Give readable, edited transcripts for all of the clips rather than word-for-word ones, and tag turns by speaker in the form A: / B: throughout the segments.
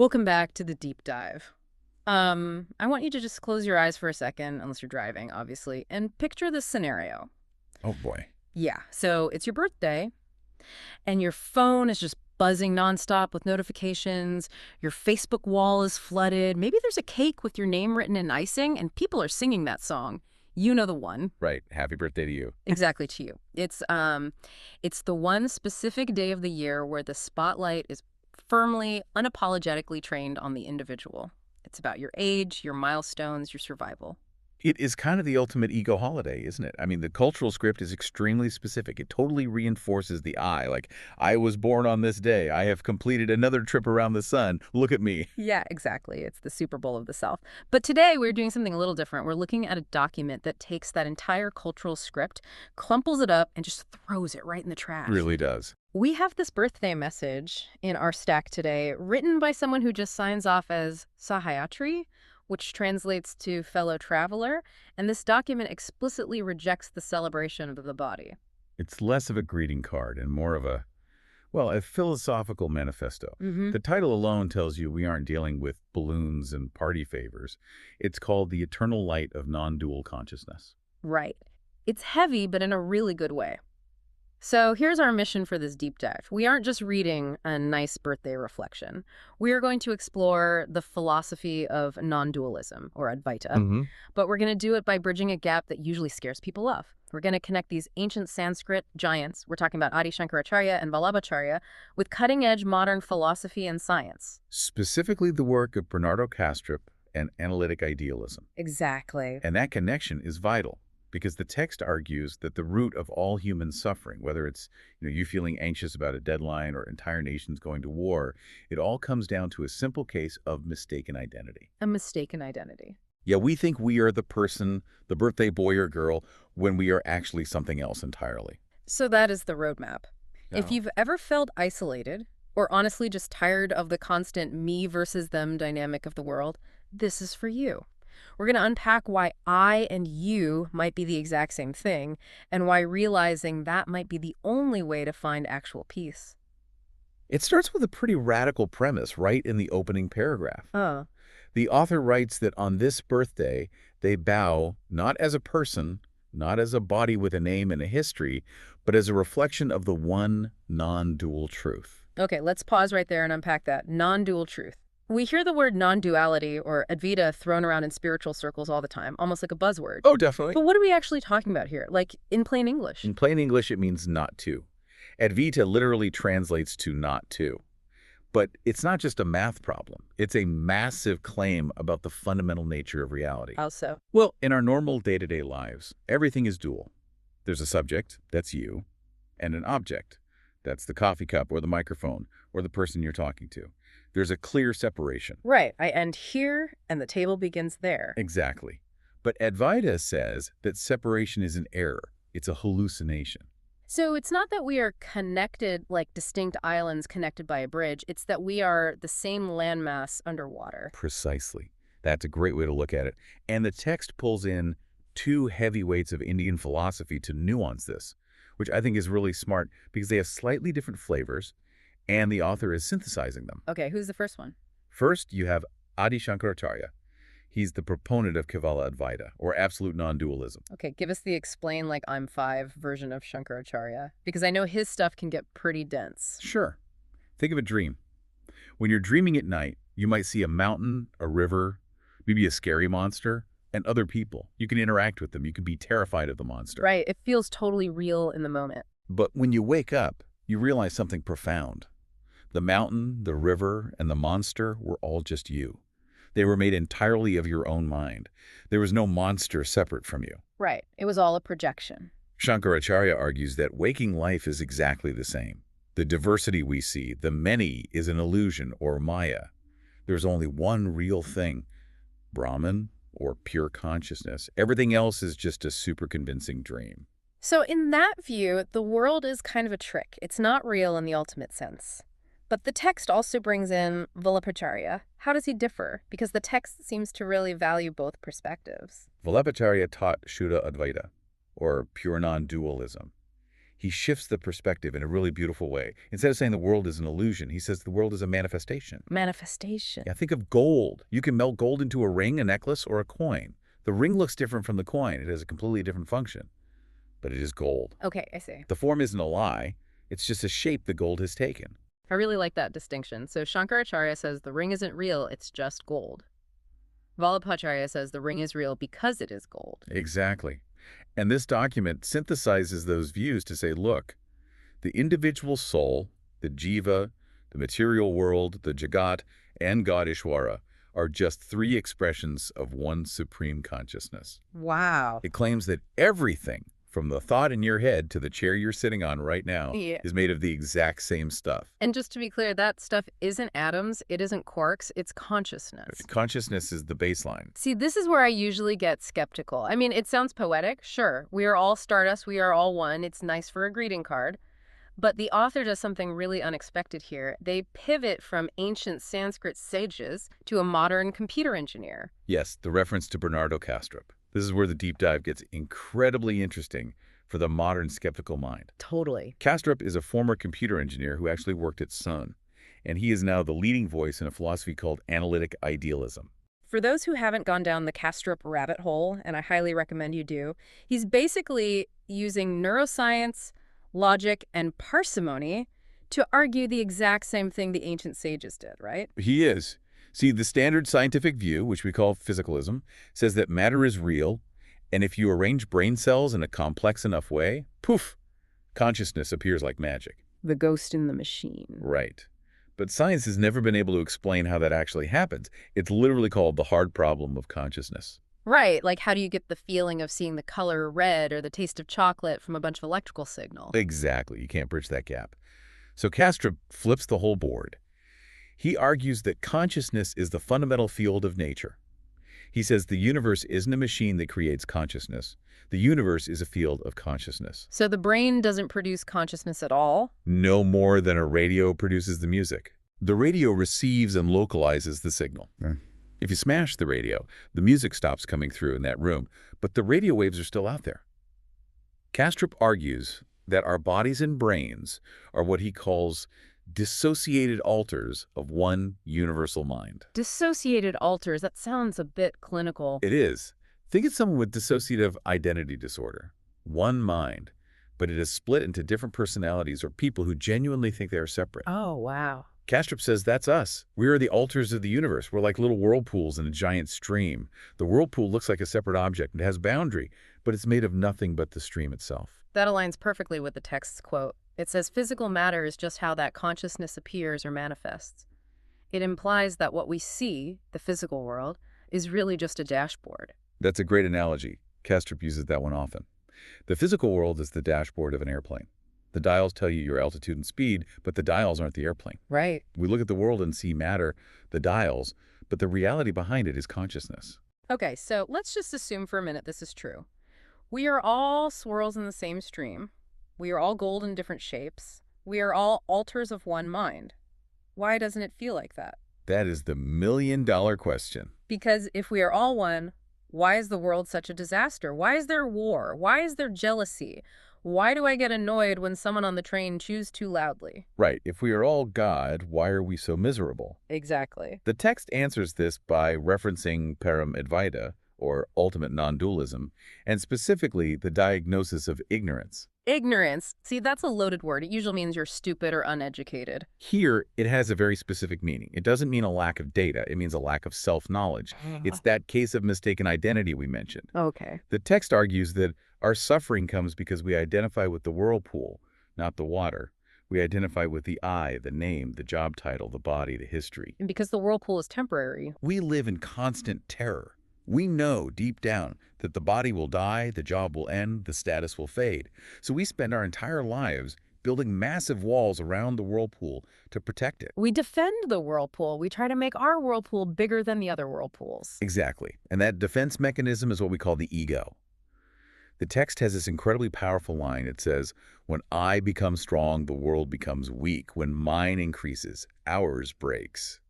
A: Welcome back to the deep dive. I want you to just close your eyes for a second, unless you're driving, obviously, and picture this scenario.
B: Oh boy.
A: Yeah, so it's your birthday, and your phone is just buzzing nonstop with notifications. Your Facebook wall is flooded. Maybe there's a cake with your name written in icing, and people are singing that song. You know the one.
B: Right. Happy birthday to you.
A: Exactly to you. It's the one specific day of the year where the spotlight is firmly, unapologetically trained on the individual. It's about your age, your milestones, your survival.
B: It is kind of the ultimate ego holiday, isn't it? I mean, the cultural script is extremely specific. It totally reinforces the I. Like, I was born on this day. I have completed another trip around the sun. Look at me.
A: Yeah, exactly. It's the Super Bowl of the Self. But today we're doing something a little different. We're looking at a document that takes that entire cultural script, clumples it up, and just throws it right in the trash.
B: Really does.
A: We have this birthday message in our stack today, written by someone who just signs off as Sahayatri, which translates to fellow traveler, and this document explicitly rejects the celebration of the body.
B: It's less of a greeting card and more of a philosophical manifesto.
A: Mm-hmm.
B: The title alone tells you we aren't dealing with balloons and party favors. It's called The Eternal Light of Non-Dual Consciousness.
A: Right. It's heavy, but in a really good way. So here's our mission for this deep dive. We aren't just reading a nice birthday reflection. We are going to explore the philosophy of non-dualism, or Advaita,
B: Mm-hmm.
A: but we're going to do it by bridging a gap that usually scares people off. We're going to connect these ancient Sanskrit giants, we're talking about Adi Shankaracharya and Vallabhacharya, with cutting-edge modern philosophy and science.
B: Specifically the work of Bernardo Kastrup and analytic idealism.
A: Exactly.
B: And that connection is vital because the text argues that the root of all human suffering, whether it's you feeling anxious about a deadline or entire nations going to war, it all comes down to a simple case of mistaken identity.
A: A mistaken identity.
B: Yeah, we think we are the person, the birthday boy or girl, when we are actually something else entirely.
A: So that is the roadmap. If
B: No.
A: you've ever felt isolated, or honestly just tired of the constant me versus them dynamic of the world, this is for you. We're going to unpack why I and you might be the exact same thing, and why realizing that might be the only way to find actual peace.
B: It starts with a pretty radical premise right in the opening paragraph.
A: Oh,
B: The author writes that on this birthday, they bow not as a person, not as a body with a name and a history, but as a reflection of the one non-dual truth.
A: okay, let's pause right there and unpack that. Non-dual truth. We hear the word non-duality or Advaita thrown around in spiritual circles all the time, almost like a buzzword.
B: Oh, definitely.
A: But what are we actually talking about here? Like in plain English?
B: In plain English, it means not to. Advaita literally translates to not to. But it's not just a math problem. It's a massive claim about the fundamental nature of reality.
A: How so?
B: Well, in our normal day-to-day lives, everything is dual. There's a subject, that's you, and an object, that's the coffee cup or the microphone or the person you're talking to. There's a clear separation.
A: Right. I end here and the table begins there.
B: Exactly. But Advaita says that separation is an error. It's a hallucination.
A: So it's not that we are connected like distinct islands connected by a bridge. It's that we are the same landmass underwater.
B: Precisely. That's a great way to look at it. And the text pulls in two heavyweights of Indian philosophy to nuance this, which I think is really smart because they have slightly different flavors, and the author is synthesizing them.
A: Okay, who's the first one?
B: First, you have Adi Shankaracharya. He's the proponent of Kevala Advaita, or absolute non-dualism.
A: Okay, give us the explain like I'm five version of Shankaracharya, because I know his stuff can get pretty dense.
B: Sure. Think of a dream. When you're dreaming at night, you might see a mountain, a river, maybe a scary monster, and other people. You can interact with them. You can be terrified of the monster.
A: Right, it feels totally real in the moment.
B: But when you wake up, you realize something profound. The mountain, the river, and the monster were all just you. They were made entirely of your own mind. There was no monster separate from you.
A: Right, it was all a projection.
B: Shankaracharya argues that waking life is exactly the same. The diversity we see, the many, is an illusion or maya. There's only one real thing, Brahman or pure consciousness. Everything else is just a super convincing dream.
A: So in that view, the world is kind of a trick. It's not real in the ultimate sense. But the text also brings in Vallabhacharya. How does he differ? Because the text seems to really value both perspectives.
B: Vallabhacharya taught Shuddha Advaita, or pure non-dualism. He shifts the perspective in a really beautiful way. Instead of saying the world is an illusion, he says the world is a manifestation.
A: Manifestation.
B: Yeah, think of gold. You can melt gold into a ring, a necklace, or a coin. The ring looks different from the coin. It has a completely different function, but it is gold.
A: Okay, I see.
B: The form isn't a lie. It's just a shape the gold has taken.
A: I really like that distinction. So Shankaracharya says the ring isn't real, it's just gold. Vallabhacharya says the ring is real because it is gold.
B: Exactly. And this document synthesizes those views to say, look, the individual soul, the jiva, the material world, the jagat, and God Ishvara are just three expressions of one supreme consciousness.
A: Wow.
B: It claims that everything, from the thought in your head to the chair you're sitting on right now,
A: Yeah.
B: is made of the exact same stuff.
A: And just to be clear, that stuff isn't atoms, it isn't quarks, it's consciousness.
B: Consciousness is the baseline.
A: See, this is where I usually get skeptical. I mean, it sounds poetic, sure. We are all stardust, we are all one. It's nice for a greeting card. But the author does something really unexpected here. They pivot from ancient Sanskrit sages to a modern computer engineer.
B: Yes, the reference to Bernardo Kastrup. This is where the deep dive gets incredibly interesting for the modern skeptical mind.
A: Totally.
B: Kastrup is a former computer engineer who actually worked at Sun, and he is now the leading voice in a philosophy called analytic idealism.
A: For those who haven't gone down the Kastrup rabbit hole, and I highly recommend you do, he's basically using neuroscience, logic, and parsimony to argue the exact same thing the ancient sages did, right?
B: He is. See, the standard scientific view, which we call physicalism, says that matter is real, and if you arrange brain cells in a complex enough way, poof, consciousness appears like magic.
A: The ghost in the machine.
B: Right. But science has never been able to explain how that actually happens. It's literally called the hard problem of consciousness.
A: Right, like how do you get the feeling of seeing the color red or the taste of chocolate from a bunch of electrical signals?
B: Exactly. You can't bridge that gap. So Kastrup flips the whole board. He argues that consciousness is the fundamental field of nature. He says the universe isn't a machine that creates consciousness. The universe is a field of consciousness.
A: So the brain doesn't produce consciousness at all?
B: No more than a radio produces the music. The radio receives and localizes the signal. If you smash the radio, the music stops coming through in that room, but the radio waves are still out there. Kastrup argues that our bodies and brains are what he calls dissociated alters of one universal mind.
A: Dissociated alters, that sounds a bit clinical.
B: It is. Think of someone with dissociative identity disorder. One mind, but it is split into different personalities or people who genuinely think they are separate.
A: Oh, wow.
B: Kastrup says that's us. We are the alters of the universe. We're like little whirlpools in a giant stream. The whirlpool looks like a separate object. It has boundary, but it's made of nothing but the stream itself.
A: That aligns perfectly with the text's quote. It says physical matter is just how that consciousness appears or manifests. It implies that what we see, the physical world, is really just a dashboard.
B: That's a great analogy. Kastrup uses that one often. The physical world is the dashboard of an airplane. The dials tell you your altitude and speed, but the dials aren't the airplane.
A: Right.
B: We look at the world and see matter, the dials, but the reality behind it is consciousness.
A: Okay, so let's just assume for a minute this is true. We are all swirls in the same stream. We are all gold in different shapes. We are all alters of one mind. Why doesn't it feel like that?
B: That is the million-dollar question.
A: Because if we are all one, why is the world such a disaster? Why is there war? Why is there jealousy? Why do I get annoyed when someone on the train chews too loudly?
B: Right. If we are all God, why are we so miserable?
A: Exactly.
B: The text answers this by referencing param advaita, or ultimate non-dualism, and specifically the diagnosis of ignorance.
A: Ignorance. See, that's a loaded word. It usually means you're stupid or uneducated.
B: Here, it has a very specific meaning. It doesn't mean a lack of data. It means a lack of self-knowledge. It's that case of mistaken identity we mentioned.
A: Okay.
B: The text argues that our suffering comes because we identify with the whirlpool, not the water. We identify with the I, the name, the job title, the body, the history.
A: And because the whirlpool is temporary.
B: We live in constant terror. We know deep down that the body will die, the job will end, the status will fade. So we spend our entire lives building massive walls around the whirlpool to protect it.
A: We defend the whirlpool. We try to make our whirlpool bigger than the other whirlpools.
B: Exactly. And that defense mechanism is what we call the ego. The text has this incredibly powerful line. It says, when I become strong, the world becomes weak. When mine increases, ours breaks.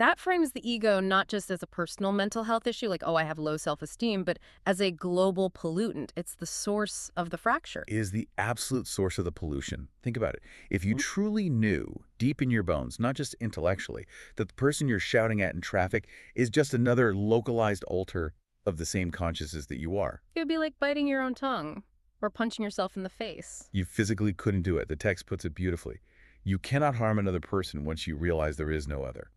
A: That frames the ego not just as a personal mental health issue, like, oh, I have low self-esteem, but as a global pollutant. It's the source of the fracture.
B: Is the absolute source of the pollution. Think about it. If you truly knew, deep in your bones, not just intellectually, that the person you're shouting at in traffic is just another localized alter of the same consciousness that you are.
A: It would be like biting your own tongue or punching yourself in the face.
B: You physically couldn't do it. The text puts it beautifully. You cannot harm another person once you realize there is no other.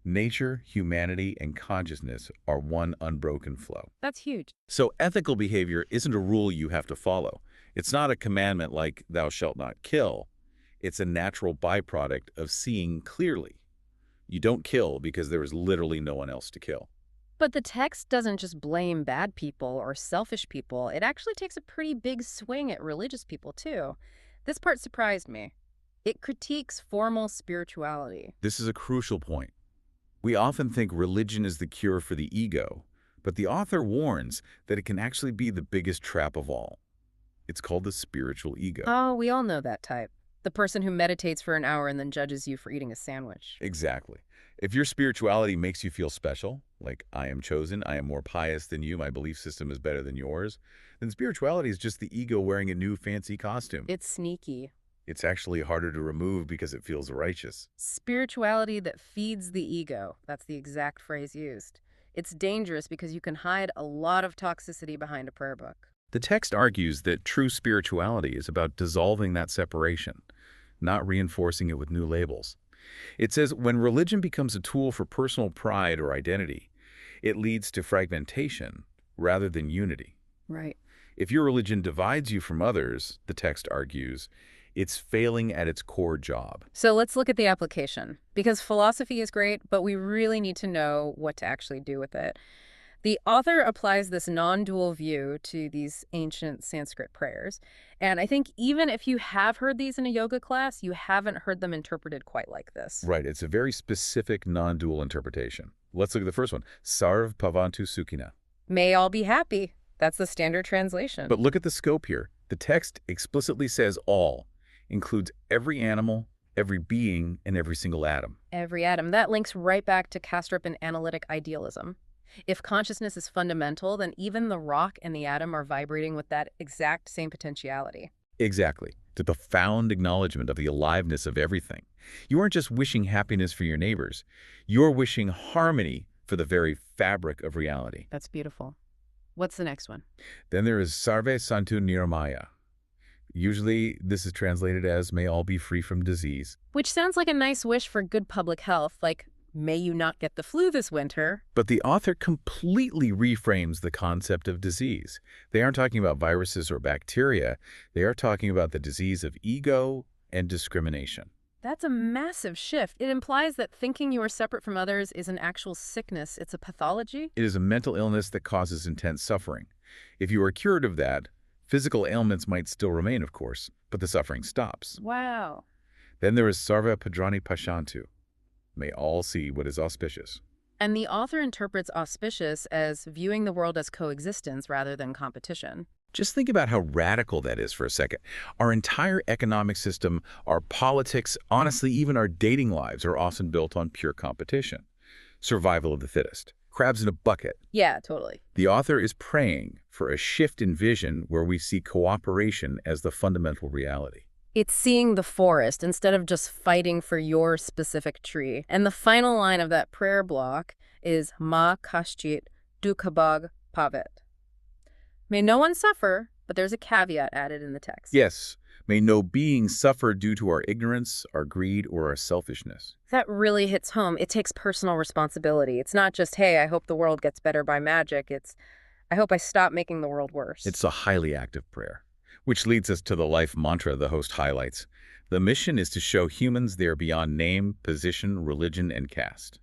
B: Nature, humanity, and consciousness are one unbroken flow.
A: That's huge.
B: So ethical behavior isn't a rule you have to follow. It's not a commandment like thou shalt not kill. It's a natural byproduct of seeing clearly. You don't kill because there is literally no one else to kill.
A: But the text doesn't just blame bad people or selfish people. It actually takes a pretty big swing at religious people, too. This part surprised me. It critiques formal spirituality.
B: This is a crucial point. We often think religion is the cure for the ego, but the author warns that it can actually be the biggest trap of all. It's called the spiritual ego.
A: Oh, we all know that type. The person who meditates for an hour and then judges you for eating a sandwich.
B: Exactly. If your spirituality makes you feel special, like I am chosen, I am more pious than you, my belief system is better than yours, then spirituality is just the ego wearing a new fancy costume.
A: It's sneaky.
B: It's actually harder to remove because it feels righteous.
A: Spirituality that feeds the ego. That's the exact phrase used. It's dangerous because you can hide a lot of toxicity behind a prayer book.
B: The text argues that true spirituality is about dissolving that separation, not reinforcing it with new labels. It says when religion becomes a tool for personal pride or identity, it leads to fragmentation rather than unity.
A: Right.
B: If your religion divides you from others, the text argues, it's failing at its core job.
A: So let's look at the application. Because philosophy is great, but we really need to know what to actually do with it. The author applies this non-dual view to these ancient Sanskrit prayers. And I think even if you have heard these in a yoga class, you haven't heard them interpreted quite like this.
B: Right, it's a very specific non-dual interpretation. Let's look at the first one. Sarv Bhavantu Sukhina.
A: May all be happy. That's the standard translation.
B: But look at the scope here. The text explicitly says all, includes every animal, every being, and every single atom.
A: Every atom. That links right back to Kastrup and analytic idealism. If consciousness is fundamental, then even the rock and the atom are vibrating with that exact same potentiality.
B: Exactly. The profound acknowledgement of the aliveness of everything. You aren't just wishing happiness for your neighbors. You're wishing harmony for the very fabric of reality.
A: That's beautiful. What's the next one?
B: Then there is Sarve Santu Niramaya. Usually, this is translated as, may all be free from disease.
A: Which sounds like a nice wish for good public health, like, may you not get the flu this winter.
B: But the author completely reframes the concept of disease. They aren't talking about viruses or bacteria. They are talking about the disease of ego and discrimination.
A: That's a massive shift. It implies that thinking you are separate from others is an actual sickness. It's a pathology.
B: It is a mental illness that causes intense suffering. If you are cured of that, physical ailments might still remain, of course, but the suffering stops.
A: Wow.
B: Then there is Sarva Padrani Pashantu. May all see what is auspicious.
A: And the author interprets auspicious as viewing the world as coexistence rather than competition.
B: Just think about how radical that is for a second. Our entire economic system, our politics, honestly, even our dating lives are often built on pure competition. Survival of the fittest. Crabs in a bucket.
A: Yeah, totally.
B: The author is praying for a shift in vision where we see cooperation as the fundamental reality.
A: It's seeing the forest instead of just fighting for your specific tree. And the final line of that prayer block is Ma Kaschit Dukhabag Pavet. May no one suffer, but there's a caveat added in the text.
B: Yes, may no being suffer due to our ignorance, our greed, or our selfishness.
A: That really hits home. It takes personal responsibility. It's not just, hey, I hope the world gets better by magic. It's, I hope I stop making the world worse.
B: It's a highly active prayer. Which leads us to the life mantra the host highlights. The mission is to show humans they are beyond name, position, religion, and caste.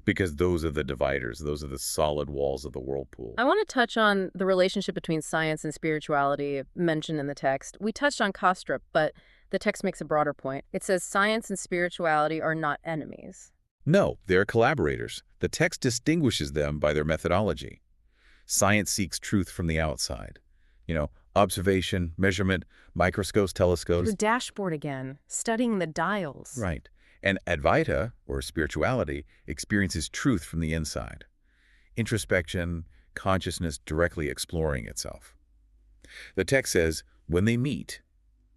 B: Because those are the dividers, those are the solid walls of the whirlpool.
A: I want to touch on the relationship between science and spirituality mentioned in the text. We touched on Kastrup, but the text makes a broader point. It says science and spirituality are not enemies.
B: No, they're collaborators. The text distinguishes them by their methodology. Science seeks truth from the outside. Observation, measurement, microscopes, telescopes.
A: The dashboard again, studying the dials.
B: Right. And Advaita, or spirituality, experiences truth from the inside. Introspection, consciousness directly exploring itself. The text says, when they meet,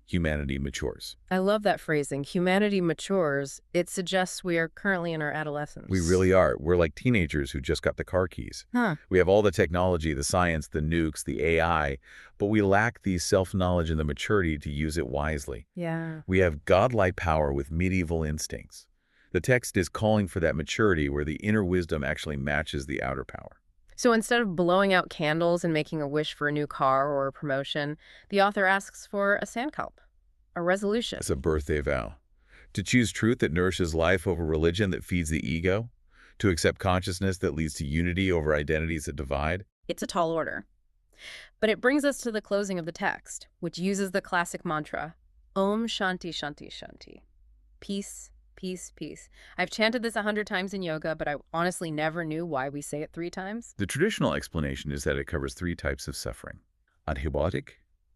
B: humanity matures.
A: I love that phrasing. Humanity matures. It suggests we are currently in our adolescence.
B: We really are. We're like teenagers who just got the car keys.
A: Huh.
B: We have all the technology, the science, the nukes, the AI, but we lack the self-knowledge and the maturity to use it wisely.
A: Yeah.
B: We have godlike power with medieval instincts. The text is calling for that maturity where the inner wisdom actually matches the outer power.
A: So instead of blowing out candles and making a wish for a new car or a promotion, the author asks for a sankalp, a resolution.
B: It's a birthday vow. To choose truth that nourishes life over religion that feeds the ego. To accept consciousness that leads to unity over identities that divide.
A: It's a tall order. But it brings us to the closing of the text, which uses the classic mantra, Om Shanti Shanti Shanti. Peace, peace, peace. I've chanted this 100 times in yoga, but I honestly never knew why we say it 3 times.
B: The traditional explanation is that it covers 3 types of suffering. Adhibautic,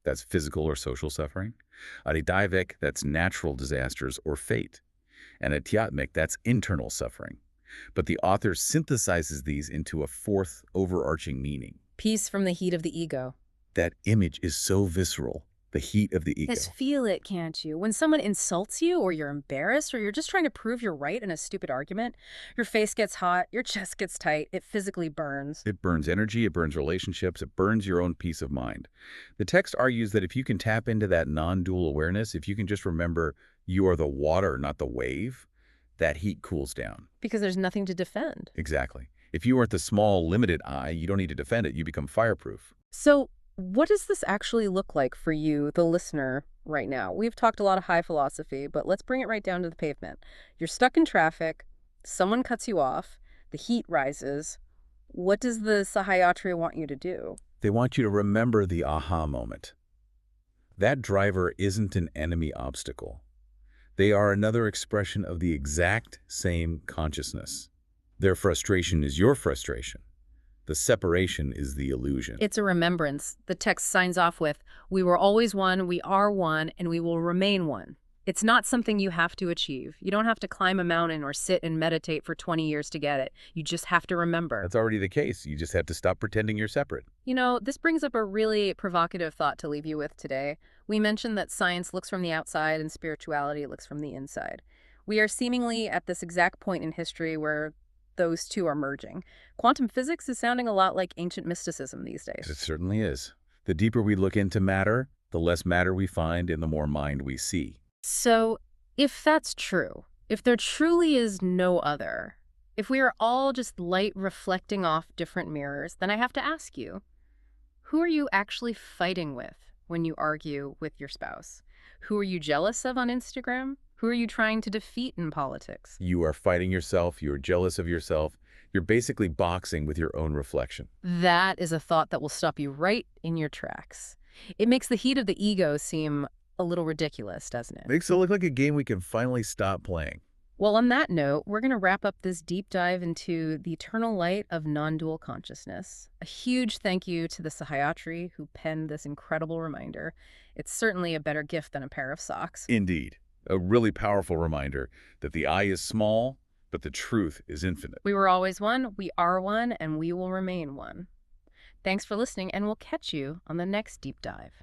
B: that's physical or social suffering. Adidaivik, that's natural disasters or fate. And Adhyatmic, that's internal suffering. But the author synthesizes these into a 4th overarching meaning.
A: Peace from the heat of the ego.
B: That image is so visceral, the heat of the ego.
A: Just feel it, can't you? When someone insults you, or you're embarrassed, or you're just trying to prove you're right in a stupid argument, your face gets hot, your chest gets tight, it physically burns.
B: It burns energy, it burns relationships, it burns your own peace of mind. The text argues that if you can tap into that non-dual awareness, if you can just remember you are the water, not the wave, that heat cools down.
A: Because there's nothing to defend.
B: Exactly. If you aren't the small, limited I, you don't need to defend it. You become fireproof.
A: So what does this actually look like for you, the listener, right now? We've talked a lot of high philosophy, but let's bring it right down to the pavement. You're stuck in traffic, someone cuts you off, the heat rises. What does the Sahyatri want you to do?
B: They want you to remember the aha moment. That driver isn't an enemy obstacle. They are another expression of the exact same consciousness. Their frustration is your frustration. The separation is the illusion.
A: It's a remembrance. The text signs off with, we were always one, we are one, and we will remain one. It's not something you have to achieve. You don't have to climb a mountain or sit and meditate for 20 years to get it. You just have to remember.
B: That's already the case. You just have to stop pretending you're separate.
A: You know, this brings up a really provocative thought to leave you with today. We mentioned that science looks from the outside and spirituality looks from the inside. We are seemingly at this exact point in history where those two are merging. Quantum physics is sounding a lot like ancient mysticism these days.
B: It certainly is. The deeper we look into matter, the less matter we find and the more mind we see.
A: So, if that's true, if there truly is no other, if we are all just light reflecting off different mirrors, then I have to ask you, who are you actually fighting with when you argue with your spouse? Who are you jealous of on Instagram? Who are you trying to defeat in politics?
B: You are fighting yourself. You're jealous of yourself. You're basically boxing with your own reflection.
A: That is a thought that will stop you right in your tracks. It makes the heat of the ego seem a little ridiculous, doesn't it?
B: Makes it look like a game we can finally stop playing.
A: Well, on that note, we're going to wrap up this deep dive into the eternal light of non-dual consciousness. A huge thank you to the Sahyatri who penned this incredible reminder. It's certainly a better gift than a pair of socks.
B: Indeed. A really powerful reminder that the I is small, but the truth is infinite.
A: We were always one, we are one, and we will remain one. Thanks for listening, and we'll catch you on the next deep dive.